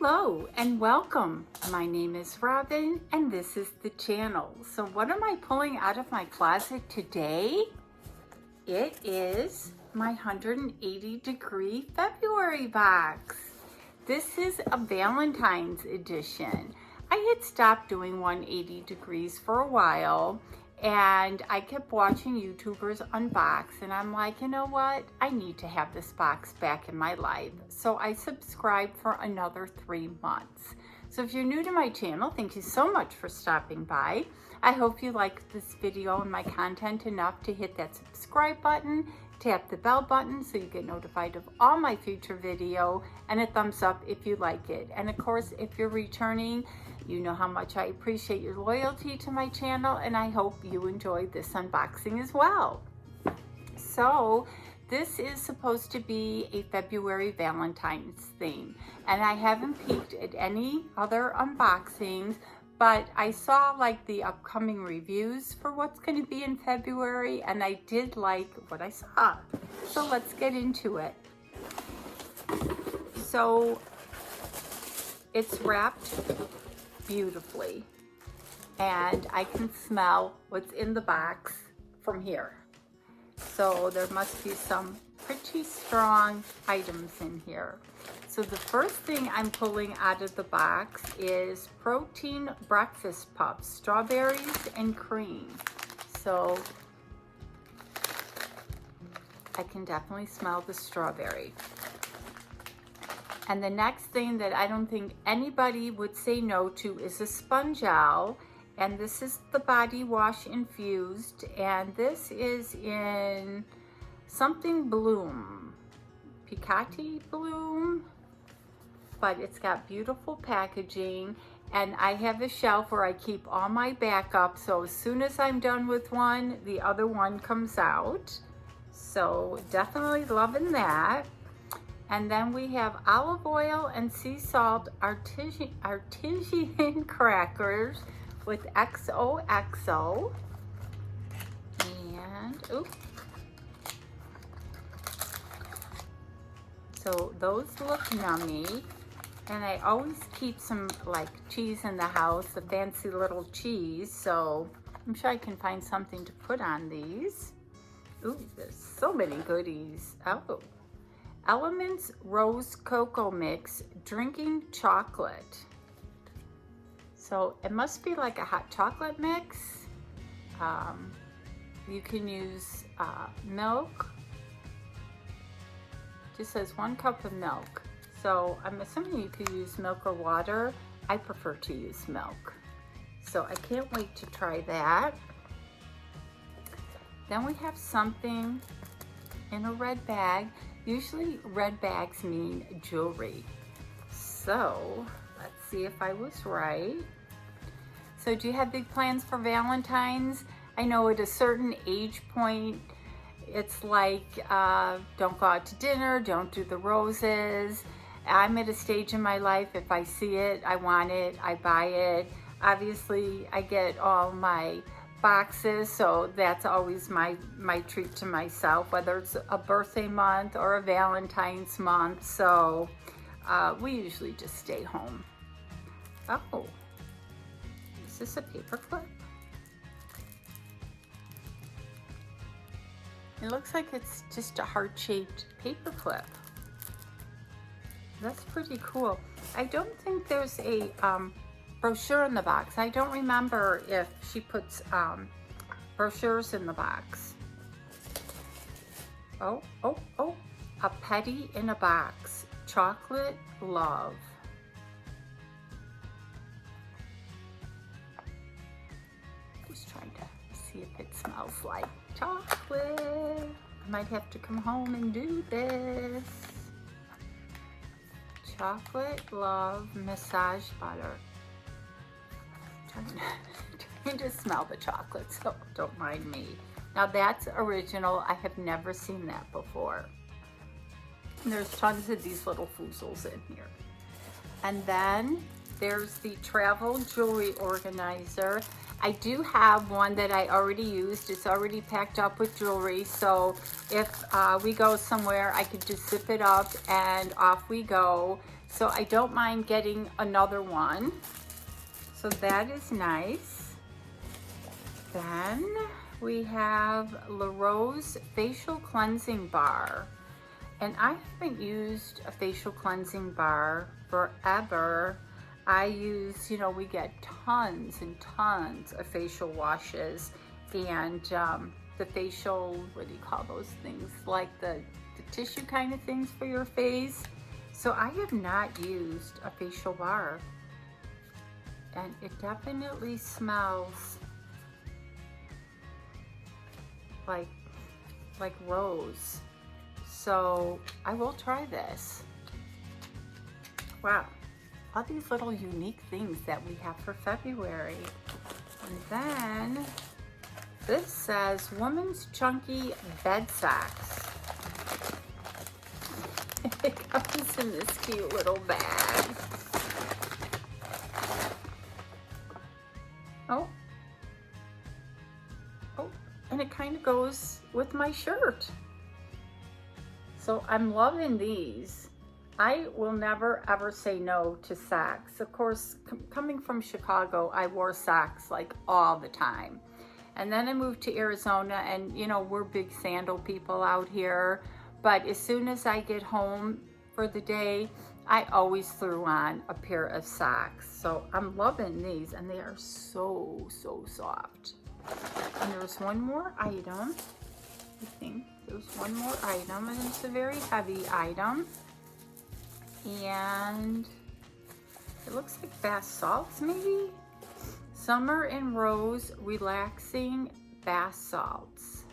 Hello and welcome. My name is Robyn and this is the channel. So what am I pulling out of my closet today? It is my 180 degree February box. This is a Valentine's edition. I had stopped doing 180 degrees for a while and I kept watching YouTubers unbox and I'm like, you know what? I need to have this box back in my life. So I subscribed for another 3 months. So if you're new to my channel, thank you so much for stopping by. I hope you like this video and my content enough to hit that subscribe button, tap the bell button so you get notified of all my future video, and a thumbs up if you like it. And of course, if you're returning, you know how much I appreciate your loyalty to my channel, and I hope you enjoyed this unboxing as well. So this is supposed to be a February Valentine's theme, and I haven't peeked at any other unboxings, but I saw like the upcoming reviews for what's going to be in February, and I did like what I saw. So let's get into it. So it's wrapped beautifully, and I can smell what's in the box from here. So there must be some pretty strong items in here. So the first thing I'm pulling out of the box is protein breakfast puffs, strawberries and cream. So I can definitely smell the strawberry. And the next thing that I don't think anybody would say no to is a sponge owl. And this is the body wash infused. And this is in something bloom, Picati bloom. But it's got beautiful packaging. And I have a shelf where I keep all my backups. So as soon as I'm done with one, the other one comes out. So definitely loving that. And then we have olive oil and sea salt artisan crackers with XOXO. And, oops. So those look yummy. And I always keep some like cheese in the house, a fancy little cheese. So I'm sure I can find something to put on these. Ooh, there's so many goodies. Oh. Elements Rose Cocoa Mix Drinking Chocolate. So it must be like a hot chocolate mix. You can use milk. Just says 1 cup of milk. So I'm assuming you could use milk or water. I prefer to use milk. So I can't wait to try that. Then we have something in a red bag. Usually red bags mean jewelry. So let's see if I was right. So do you have big plans for Valentine's? I know at a certain age point, it's like, don't go out to dinner, don't do the roses. I'm at a stage in my life, if I see it, I want it, I buy it. Obviously, I get all my boxes, so that's always my treat to myself, whether it's a birthday month or a Valentine's month. So we usually just stay home. Oh, is this a paper clip? It looks like it's just a heart-shaped paper clip. That's pretty cool. I don't think there's a brochure in the box. I don't remember if she puts brochures in the box. Oh, a petty in a box. Chocolate love. Just trying to see if it smells like chocolate. I might have to come home and do this. Chocolate love massage butter. Trying to smell the chocolate, so don't mind me. Now that's original. I have never seen that before. And there's tons of these little foozles in here. And then there's the travel jewelry organizer. I do have one that I already used. It's already packed up with jewelry, so if we go somewhere, I could just zip it up and off we go. So I don't mind getting another one. So that is nice. Then we have La Rose Facial Cleansing Bar. And I haven't used a facial cleansing bar forever. I use, we get tons and tons of facial washes and the facial, what do you call those things? Like the tissue kind of things for your face. So I have not used a facial bar. And it definitely smells like rose. So I will try this. Wow, all these little unique things that we have for February. And then this says Woman's Chunky Bed Socks. It comes in this cute little bag. Oh, and it kind of goes with my shirt. So I'm loving these. I will never ever say no to socks. Of course, coming from Chicago, I wore socks like all the time. And then I moved to Arizona and we're big sandal people out here. But as soon as I get home for the day, I always threw on a pair of socks. So I'm loving these and they are so, so soft. And there's one more item, I think. There's one more item, and it's a very heavy item. And it looks like bath salts, maybe? Summer and Rose Relaxing Bath Salts.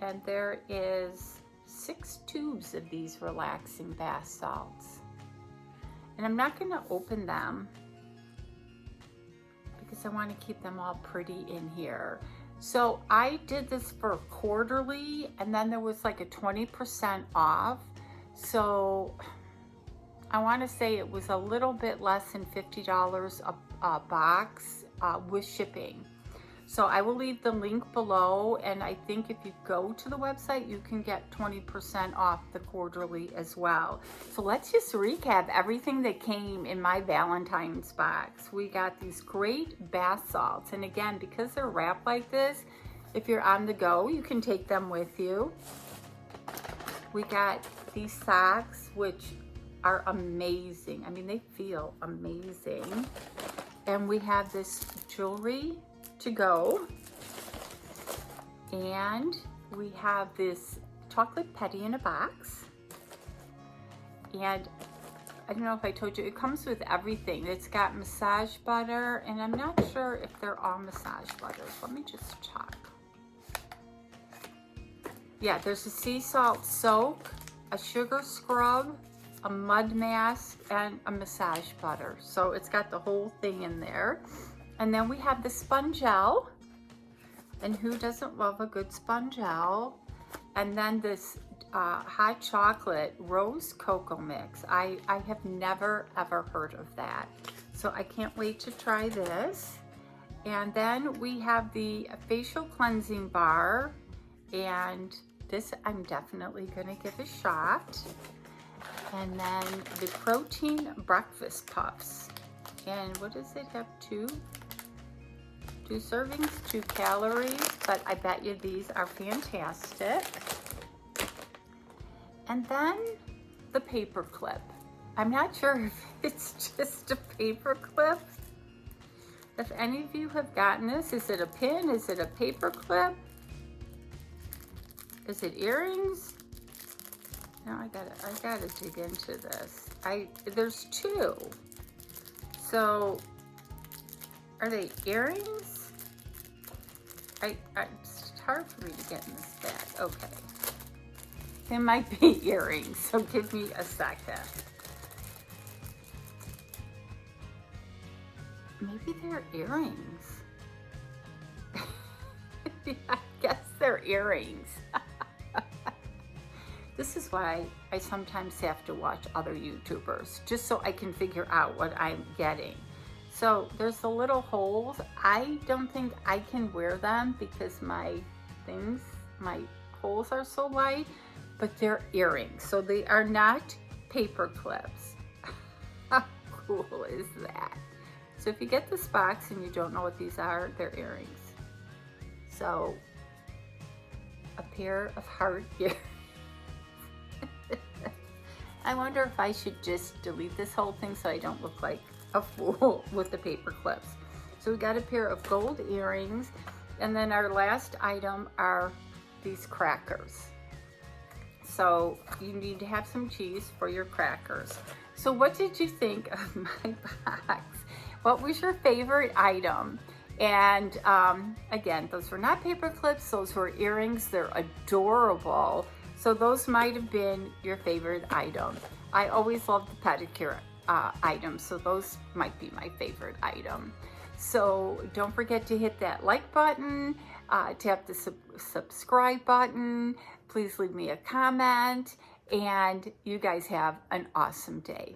And there is 6 tubes of these relaxing bath salts. And I'm not going to open them because I want to keep them all pretty in here. So I did this for quarterly, and then there was like a 20% off. So I want to say it was a little bit less than $50 a box with shipping. So I will leave the link below, and I think if you go to the website, you can get 20% off the quarterly as well. So let's just recap everything that came in my Valentine's box. We got these great bath salts, and again, because they're wrapped like this, if you're on the go, you can take them with you. We got these socks, which are amazing. I mean, they feel amazing. And we have this jewelry to go, and we have this chocolate petty in a box, and I don't know if I told you, it comes with everything. It's got massage butter, and I'm not sure if they're all massage butters. Let me just check. Yeah, there's a sea salt soak, a sugar scrub, a mud mask, and a massage butter. So it's got the whole thing in there. And then we have the spongelle, and who doesn't love a good spongelle? And then this hot chocolate rose cocoa mix. I have never ever heard of that. So I can't wait to try this. And then we have the facial cleansing bar, and this I'm definitely gonna give a shot. And then the protein breakfast puffs. And what does it have? 2 servings, 2 calories, but I bet you these are fantastic. And then the paper clip. I'm not sure if it's just a paper clip. If any of you have gotten this, is it a pin? Is it a paper clip? Is it earrings? No, I gotta dig into this. There's 2. So, are they earrings? It's hard for me to get in this bag. Okay. They might be earrings, so give me a second. Maybe they're earrings. Yeah, I guess they're earrings. This is why I sometimes have to watch other YouTubers, just so I can figure out what I'm getting. So there's the little holes. I don't think I can wear them because my holes are so light, but they're earrings. So they are not paper clips. cool is that? So if you get this box and you don't know what these are, they're earrings. So a pair of heart earrings. I wonder if I should just delete this whole thing so I don't look like a fool with the paper clips. So we got a pair of gold earrings, and then our last item are these crackers. So you need to have some cheese for your crackers. So what did you think of my box? What was your favorite item? And again, those were not paper clips, those were earrings. They're adorable. So those might have been your favorite item. I always love the pedicure items, so those might be my favorite item. So don't forget to hit that like button, tap the subscribe button. Please leave me a comment, and you guys have an awesome day.